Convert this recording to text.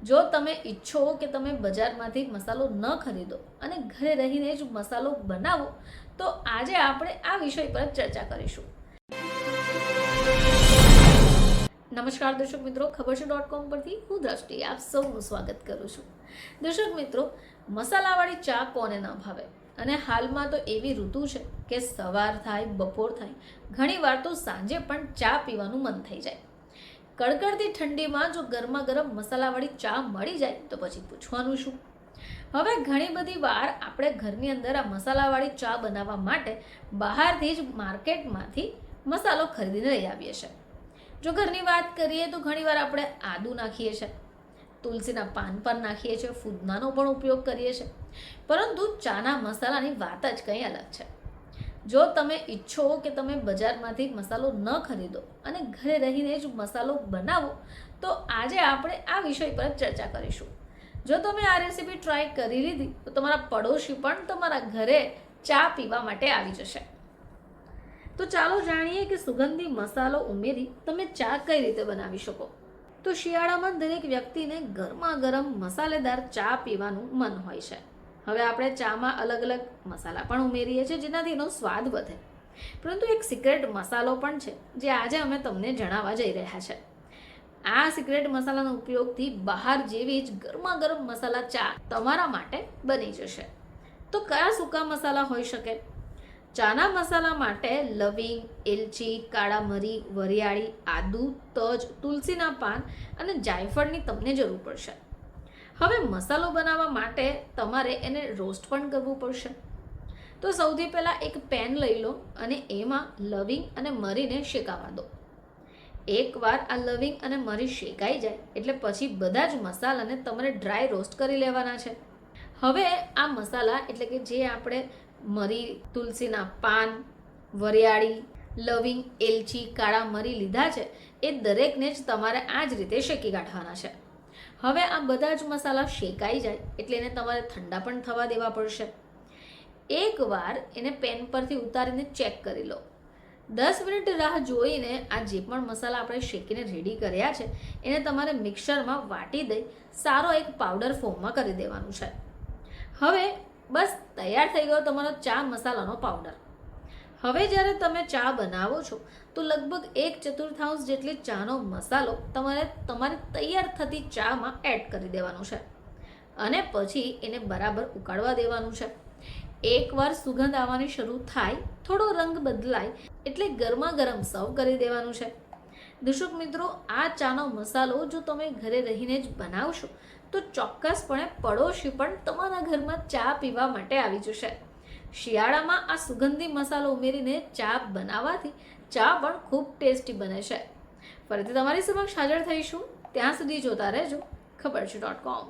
જો તમે ઈચ્છો કે તમે બજારમાંથી મસાલો ન ખરીદો અને ઘરે રહીને જ મસાલો બનાવો તો આજે આપણે આ વિષય પર ચર્ચા કરીશું। નમસ્કાર દર્શક મિત્રો, ખબર છે .com પરથી હું દ્રષ્ટિ આપ સૌનું સ્વાગત કરું છું। દર્શક મિત્રો, મસાલાવાળી ચા કોને ન ભાવે, અને હાલમાં તો એવી ઋતુ છે કે સવાર થાય બપોર થાય ઘણીવાર તો સાંજે પણ ચા પીવાનું મન થઈ જાય। કડકડતી ઠંડીમાં જો ગરમા ગરમ મસાલાવાળી ચા મળી જાય તો પછી પૂછવાનું શું। હવે ઘણી બધી વાર આપણે ઘરની અંદર આ મસાલાવાળી ચા બનાવવા માટે બહારથી જ માર્કેટમાંથી મસાલો ખરીદીને લઈ આવીએ છીએ। જો ઘરની વાત કરીએ તો ઘણીવાર આપણે આદુ નાખીએ છીએ, તુલસીના પાન પર નાખીએ છીએ, ફૂદનાનો પણ ઉપયોગ કરીએ છીએ, પરંતુ ચાના મસાલાની વાત જ કંઈ અલગ છે। જો તમે ઈચ્છો કે તમે બજારમાંથી મસાલો ન ખરીદો અને ઘરે રહીને જ મસાલો બનાવો તો આજે આપણે આ વિષય પર ચર્ચા કરીશું। જો તમે આ રેસીપી ટ્રાય કરી લીધી તો તમારા પડોશી પણ તમારા ઘરે ચા પીવા માટે આવી જશે। તો ચાલો જાણીએ કે સુગંધી મસાલો ઉમેરી તમે ચા કઈ રીતે બનાવી શકો। તો શિયાળામાં દરેક વ્યક્તિને ગરમા ગરમ મસાલેદાર ચા પીવાનું મન હોય છે। હવે આપણે ચામાં અલગ અલગ મસાલા પણ ઉમેરીએ છીએ જેનાથી એનો સ્વાદ વધે, પરંતુ એક સિક્રેટ મસાલો પણ છે જે આજે અમે તમને જણાવવા જઈ રહ્યા છે। આ સિક્રેટ મસાલાનો ઉપયોગથી બહાર જેવી જ ગરમા ગરમ મસાલા ચા તમારા માટે બની જશે। તો કયા સૂકા મસાલા હોઈ શકે? ચાના મસાલા માટે લવિંગ, એલચી, કાળા મરી, વરિયાળી, આદુ, તજ, તુલસીના પાન અને જાયફળની તમને જરૂર પડશે। હવે મસાલો બનાવવા માટે તમારે એને રોસ્ટ પણ કરવું પડશે। તો સૌથી પહેલાં એક પેન લઈ લો અને એમાં લવિંગ અને મરીને શેકાવા દો। એકવાર આ લવિંગ અને મરી શેકાઈ જાય એટલે પછી બધા જ મસાલાને તમારે ડ્રાય રોસ્ટ કરી લેવાના છે। હવે આ મસાલા એટલે કે જે આપણે મરી, તુલસીના પાન, વરિયાળી, લવિંગ, એલચી, કાળા મરી લીધા છે એ દરેકને જ તમારે આ જ રીતે શેકી કાઢવાના છે। હવે આ બધા જ મસાલા શેકાઈ જાય એટલે એને તમારે ઠંડા પણ થવા દેવા પડશે। એકવાર એને પેન પરથી ઉતારીને ચેક કરી લો। 10 મિનિટ રાહ જોઈને આ જે પણ મસાલા આપણે શેકીને રેડી કર્યા છે એને તમારે મિક્સરમાં વાટી દઈ સારો એક પાવડર ફોર્મમાં કરી દેવાનું છે। હવે બસ તૈયાર થઈ ગયો તમારો ચા મસાલાનો પાવડર। હવે જ્યારે તમે ચા બનાવો છો તો લગભગ 1/4 જેટલી ચાનો મસાલો તમારે તમારી તૈયાર થતી ચામાં એડ કરી દેવાનો છે અને પછી એને બરાબર ઉકાળવા દેવાનું છે। એકવાર સુગંધ આવવાની શરૂ થાય, થોડો રંગ બદલાય એટલે ગરમા ગરમ સર્વ કરી દેવાનું છે। દર્શક મિત્રો, આ ચાનો મસાલો જો તમે ઘરે રહીને જ બનાવશો તો ચોક્કસપણે પડોશી પણ તમારા ઘરમાં ચા પીવા માટે આવી જશે। શિયાળામાં આ સુગંધી મસાલો ઉમેરીને ચા બનાવવાથી ચા પણ ખૂબ ટેસ્ટી બને છે। ફરીથી તમારી સમક્ષ હાજર થઈશું, ત્યાં સુધી જોતા રહેજો ખબર છે .com।